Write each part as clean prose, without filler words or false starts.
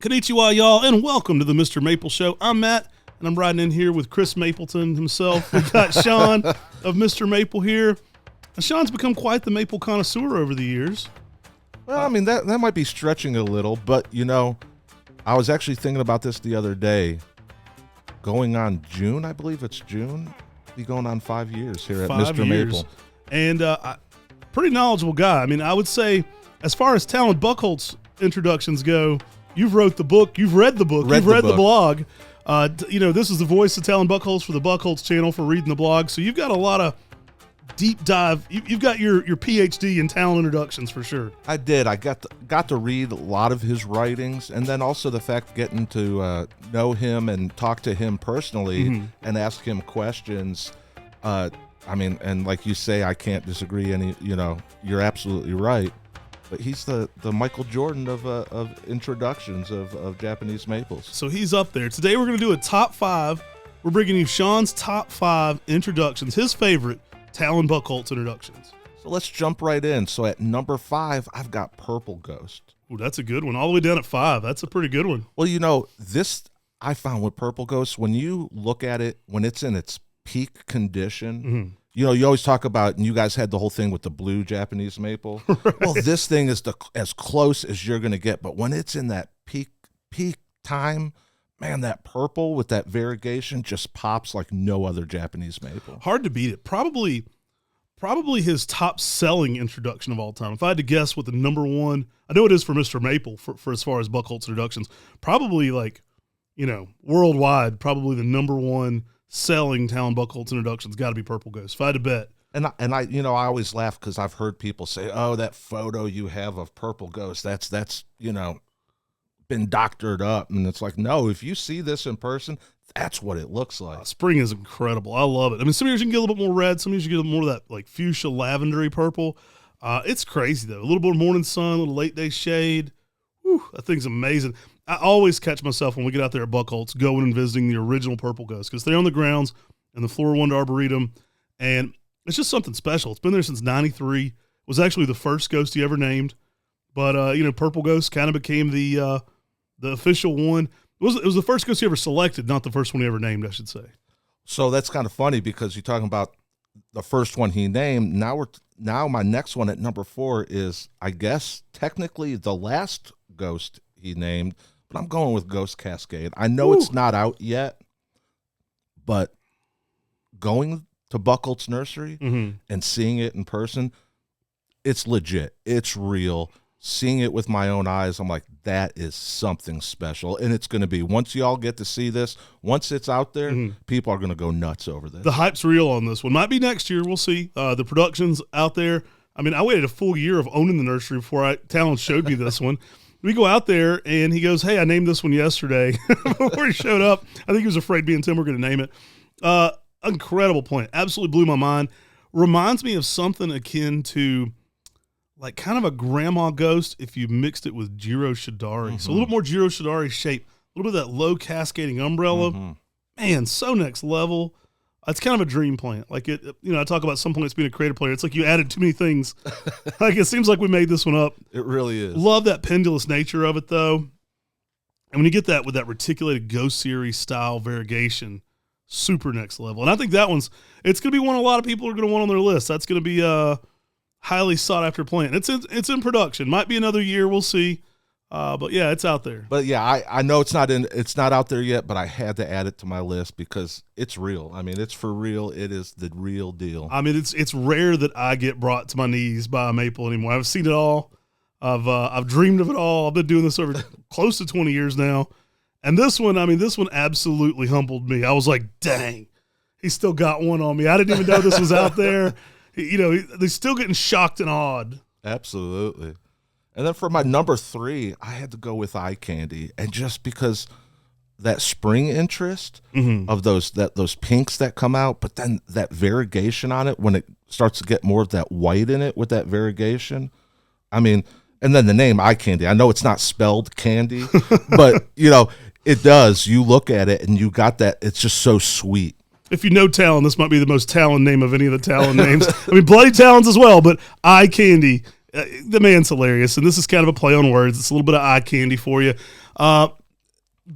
Konnichiwa, y'all, and welcome to the MrMaple Show. I'm Matt, and I'm riding in here with Chris Mapleton himself. We got Sean of Mr. Maple here. And Sean's become quite the maple connoisseur over the years. Well, I mean, that might be stretching a little, but, you know, I was actually thinking about this the other day. Going on June, I believe it's June, be going on 5 years here at Mr. Maple. And pretty knowledgeable guy. I mean, I would say, as far as Talon Buchholz introductions go, you've wrote the book, you've read the book, you've read the blog. You know, this is the voice of Talon Buchholz for the Buchholz channel for reading the blog. So you've got a lot of deep dive. You've got your PhD in Talon introductions for sure. I did. I got to read a lot of his writings, and then also the fact getting to know him and talk to him personally and ask him questions. I mean, and like you say, I can't disagree. You're absolutely right. But he's the Michael Jordan of introductions of Japanese maples. So he's up there. Today we're going to do a top 5. We're bringing you Sean's top 5 introductions, his favorite Talon Buchholz introductions. So let's jump right in. So at number 5, I've got Purple Ghost. Ooh, that's a good one. All the way down at 5. That's a pretty good one. Well, you know, this I found with Purple Ghost, when you look at it, when it's in its peak condition, you know, you always talk about, and you guys had the whole thing with the blue Japanese maple. Right. Well, this thing is as close as you're going to get. But when it's in that peak time, man, that purple with that variegation just pops like no other Japanese maple. Hard to beat it. Probably his top selling introduction of all time. If I had to guess what the number one, I know it is for Mr. Maple for as far as Buchholz introductions, probably like, you know, worldwide, probably the number one selling Talon Buchholz introductions got to be Purple Ghost. If I had to bet. And I you know, I always laugh because I've heard people say, "Oh, that photo you have of Purple Ghost, that's you know, been doctored up." And it's like, no, if you see this in person, that's what it looks like. Spring is incredible. I love it. I mean, some years you can get a little bit more red, some years you get more of that like fuchsia lavendery purple. It's crazy though. A little bit of morning sun, a little late day shade. Whew, that thing's amazing. I always catch myself when we get out there at Buchholz going and visiting the original Purple Ghost because they're on the grounds in the Flora Wonder Arboretum, and it's just something special. It's been there since '93. It was actually the first ghost he ever named, but you know, Purple Ghost kind of became the official one. It was the first ghost he ever selected, not the first one he ever named, I should say. So that's kind of funny because you're talking about the first one he named. Now my next one at number 4 is, I guess, technically the last ghost he named, but I'm going with Ghost Cascade. I know it's not out yet, but going to Buchholz Nursery and seeing it in person, it's legit. It's real. Seeing it with my own eyes, I'm like, that is something special. And it's going to be, once y'all get to see this, once it's out there, people are going to go nuts over this. The hype's real on this one. Might be next year. We'll see. The production's out there. I mean, I waited a full year of owning the nursery before Talon showed me this one. We go out there, and he goes, "Hey, I named this one yesterday." Before he showed up, I think he was afraid me and Tim were going to name it. Incredible plant. Absolutely blew my mind. Reminds me of something akin to like kind of a grandma ghost if you mixed it with Jiro Shidari. So a little bit more Jiro Shidari shape, a little bit of that low cascading umbrella. Man, so next level. It's kind of a dream plant. Like it, you know, I talk about some plants being a creative player. It's like you added too many things. Like it seems like we made this one up. It really is. Love that pendulous nature of it though. And when you get that with that reticulated Ghost Series style variegation, super next level. And I think that it's going to be one a lot of people are going to want on their list. That's going to be a highly sought after plant. It's in production. Might be another year. We'll see. But yeah, it's out there. But yeah, I know it's not out there yet, but I had to add it to my list because it's real. I mean, it's for real. It is the real deal. I mean, it's rare that I get brought to my knees by a maple anymore. I've seen it all. I've dreamed of it all. I've been doing this over close to 20 years now. And this one absolutely humbled me. I was like, dang, he's still got one on me. I didn't even know this was out there. You know, they're still getting shocked and awed. Absolutely. And then for my number 3, I had to go with Eye Candy. And just because that spring interest of those pinks that come out, but then that variegation on it, when it starts to get more of that white in it with that variegation, I mean, and then the name Eye Candy. I know it's not spelled candy, but, you know, it does. You look at it and you got that. It's just so sweet. If you know Talon, this might be the most Talon name of any of the Talon names. I mean, Bloody Talons as well, but Eye Candy. The man's hilarious, and this is kind of a play on words. It's a little bit of eye candy for you.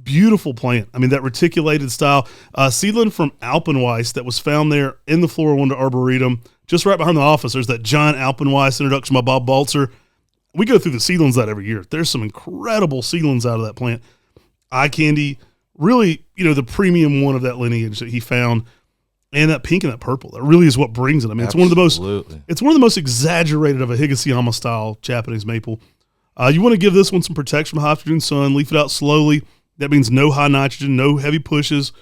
Beautiful plant. I mean, that reticulated style. Seedling from Alpenweiss that was found there in the Flora Wonder Arboretum, just right behind the office. There's that giant Alpenweiss introduction by Bob Balzer. We go through the seedlings that every year. There's some incredible seedlings out of that plant. Eye candy, really, the premium one of that lineage that he found. And that pink and that purple, that really is what brings it. I mean, it's one of the most exaggerated of a Higashiyama style Japanese maple. You want to give this one some protection from high afternoon sun, leaf it out slowly. That means no high nitrogen, no heavy pushes.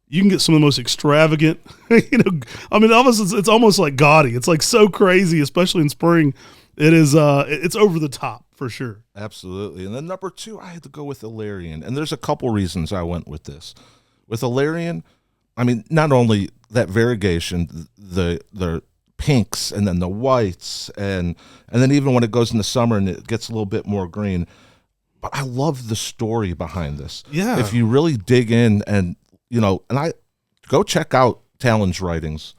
You can get some of the most extravagant, it's almost like gaudy. It's like so crazy, especially in spring. It is, it's over the top for sure. Absolutely. And then number 2, I had to go with Ilarian. And there's a couple reasons I went with this. With Ilarian, I mean, not only that variegation, the pinks and then the whites, and then even when it goes in the summer and it gets a little bit more green. But I love the story behind this. Yeah. If you really dig in and I go check out Talon's writings.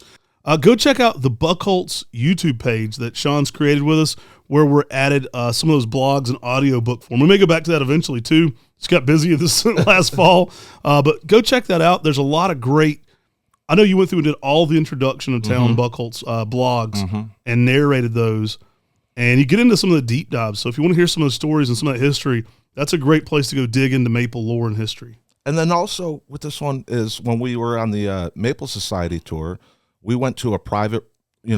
Go check out the Buchholz YouTube page that Sean's created with us, where we're added some of those blogs and audio book form. We may go back to that eventually too. Just got busy this last fall, but go check that out. There's a lot of great. I know you went through and did all the introduction of Talon Buchholz blogs and narrated those, and you get into some of the deep dives. So if you want to hear some of the stories and some of that history, that's a great place to go dig into maple lore and history. And then also with this one is when we were on the Maple Society tour, we went to a private,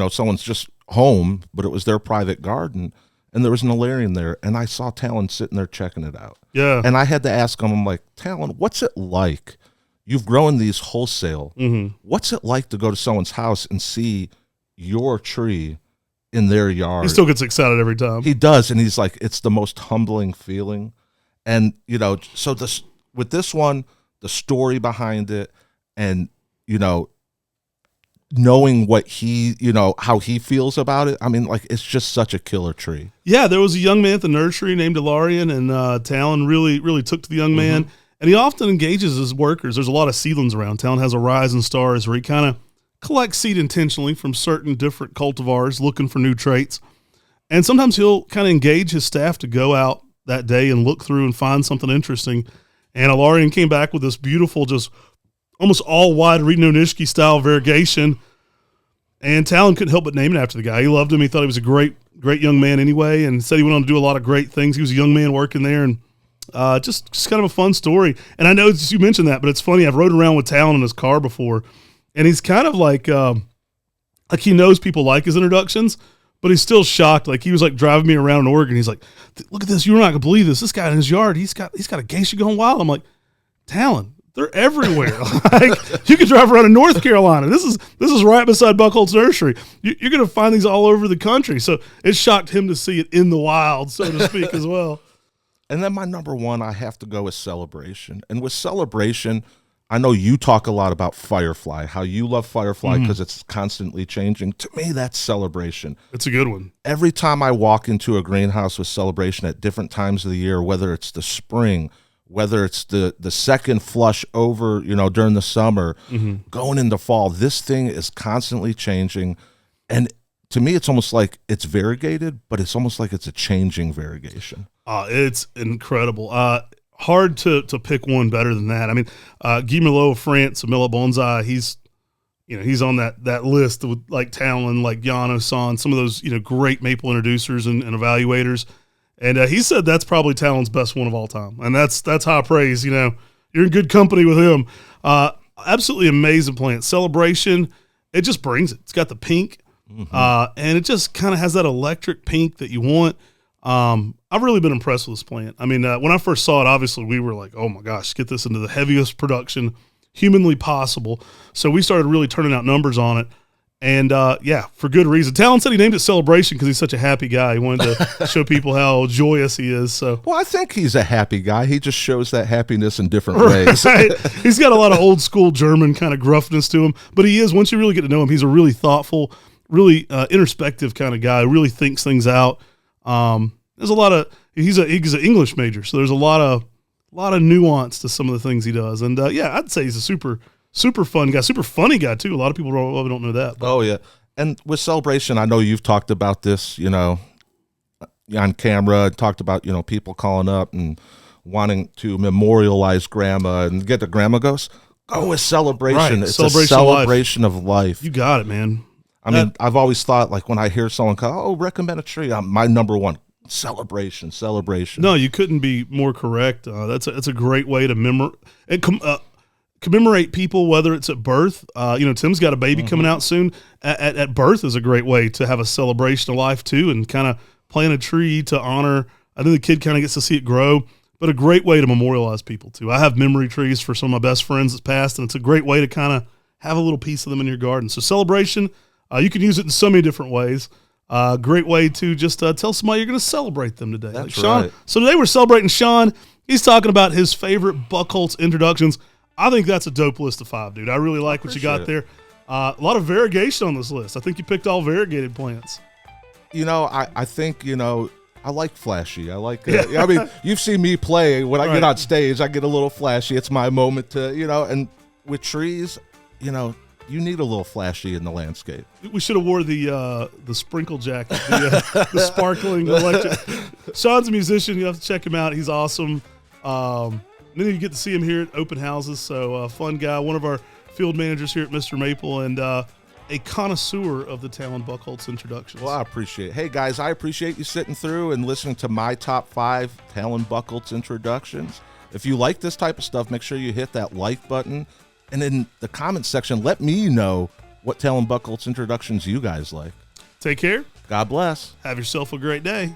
someone's just home, but it was their private garden, and there was an Ilarian there, and I saw Talon sitting there checking it out. Yeah. And I had to ask him, I'm like, Talon, what's it like? You've grown these wholesale. What's it like to go to someone's house and see your tree in their yard? He still gets excited every time. He does, and he's like, it's the most humbling feeling. And, so with this one, the story behind it, and, knowing what he, how he feels about it. I mean, like, it's just such a killer tree. Yeah, there was a young man at the nursery named Ilarian, and Talon really, really took to the young man. And he often engages his workers. There's a lot of seedlings around. Talon has a Rising Stars where he kind of collects seed intentionally from certain different cultivars looking for new traits. And sometimes he'll kind of engage his staff to go out that day and look through and find something interesting. And Ilarian came back with this beautiful, just almost all wide Reno Nishiki style variegation. And Talon couldn't help but name it after the guy. He loved him. He thought he was a great young man anyway, and said he went on to do a lot of great things. He was a young man working there, and just kind of a fun story. And I know you mentioned that, but it's funny. I've rode around with Talon in his car before, and he's kind of like he knows people like his introductions, but he's still shocked. Like, he was like driving me around in Oregon. He's like, look at this. You're not going to believe this. This guy in his yard, he's got a geisha going wild. I'm like, Talon, they're everywhere. Like, you could drive around in North Carolina. This is right beside Buchholz Nursery. You're going to find these all over the country. So it shocked him to see it in the wild, so to speak, as well. And then my number 1, I have to go with Celebration. And with Celebration, I know you talk a lot about Firefly, how you love Firefly because it's constantly changing. To me, that's Celebration. It's a good one. Every time I walk into a greenhouse with Celebration at different times of the year, whether it's the spring, whether it's the second flush over, during the summer, going into fall, this thing is constantly changing. And to me, it's almost like it's variegated, but it's almost like it's a changing variegation. It's incredible. Hard to pick one better than that. I mean, Guy Merlot of France, Mille Bonsai, he's on that list with like Talon, like Jan San, some of those, great maple introducers and evaluators. And he said that's probably Talon's best one of all time. And that's high praise. You're in good company with him. Absolutely amazing plant. Celebration, it just brings it. It's got the pink, and it just kind of has that electric pink that you want. I've really been impressed with this plant. I mean, when I first saw it, obviously we were like, oh my gosh, get this into the heaviest production humanly possible. So we started really turning out numbers on it. And for good reason. Talon said he named it Celebration because he's such a happy guy. He wanted to show people how joyous he is. So, well, I think he's a happy guy. He just shows that happiness in different ways. Right. He's got a lot of old school German kind of gruffness to him, but he is. Once you really get to know him, he's a really thoughtful, really introspective kind of guy. Really thinks things out. There's a lot of he's an English major, so there's a lot of nuance to some of the things he does. And I'd say he's a super fun guy, super funny guy too. A lot of people probably don't know that. But. Oh yeah. And with Celebration, I know you've talked about this, on camera, talked about, people calling up and wanting to memorialize grandma and get the grandma goes, go with celebration. Right. It's Celebration a celebration of life. You got it, man. I mean, I've always thought, like, when I hear someone call, oh, recommend a tree, my number one, celebration. No, you couldn't be more correct. That's a great way to commemorate people, whether it's at birth. Tim's got a baby coming out soon. At birth is a great way to have a celebration of life too, and kind of plant a tree to honor. I think the kid kind of gets to see it grow, but a great way to memorialize people too. I have memory trees for some of my best friends that's passed, and it's a great way to kind of have a little piece of them in your garden. So celebration, you can use it in so many different ways. Great way to just tell somebody you're going to celebrate them today. That's Sean, right. So today we're celebrating Sean. He's talking about his favorite Buchholz introductions. I think that's a dope list of 5, dude. I really like what you got there. A lot of variegation on this list. I think you picked all variegated plants. I think, I like flashy. I like, I mean, you've seen me play. When I get on stage, I get a little flashy. It's my moment to, and with trees, you need a little flashy in the landscape. We should have wore the sprinkle jacket, the sparkling electric. Sean's a musician. You have to check him out. He's awesome. Then you get to see him here at open houses. So fun guy, one of our field managers here at MrMaple, and a connoisseur of the Talon Buchholz introductions. Well, I appreciate it. Hey, guys, I appreciate you sitting through and listening to my top 5 Talon Buchholz introductions. If you like this type of stuff, make sure you hit that like button. And in the comments section, let me know what Talon Buchholz introductions you guys like. Take care. God bless. Have yourself a great day.